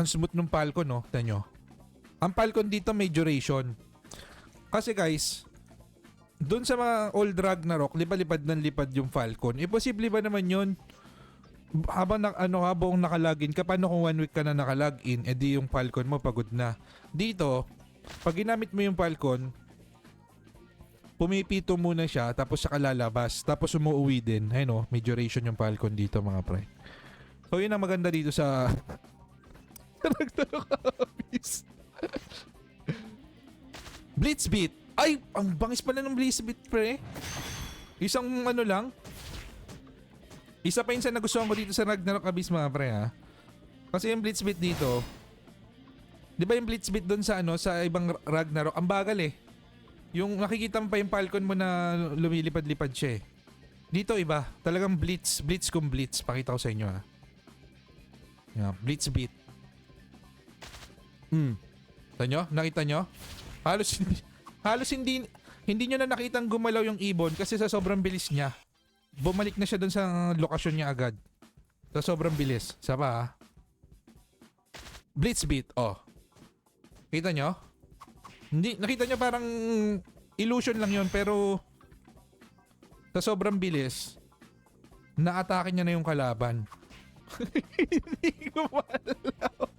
Ang smooth ng Falcon, no? Tignan nyo. Ang Falcon dito may duration. Kasi guys, doon sa mga old Ragnarok, lipad-lipad ng lipad yung Falcon. Posible ba naman yun? Habang buong nakalagin ka, paano kung 1 week ka na nakalagin, edi yung Falcon mo pagod na. Dito, pag ginamit mo yung Falcon, pumipito muna siya, tapos saka lalabas, tapos umuwi din. Ayun, may duration yung Falcon dito mga pre. So yun ang maganda dito sa Ragnarok Abyss. Blitzbeat. Ay, ang bangis pala ng Blitzbeat, pre. Isang lang. Isa pa yun sa nagustuhan ko dito sa Ragnarok Abyss, mga pre, ha. Kasi yung Blitzbeat dito, di ba yung Blitzbeat doon sa sa ibang Ragnarok, ang bagal eh. Yung nakikita mo pa yung Falcon mo na lumilipad-lipad siya eh. Dito iba, talagang blitz kung blitz. Pakita ko sa inyo, ha. Yeah, Blitzbeat. Nyo? Nakita nyo? Halos hindi nyo na nakitang gumalaw yung ibon kasi sa sobrang bilis niya. Bumalik na siya dun sa lokasyon niya agad. Sa sobrang bilis. Saba, ha? Blitzbeat, oh. Kita nyo? Hindi, nakita nyo parang illusion lang yon pero sa sobrang bilis, naatake niya na yung kalaban. Hindi ko malaw.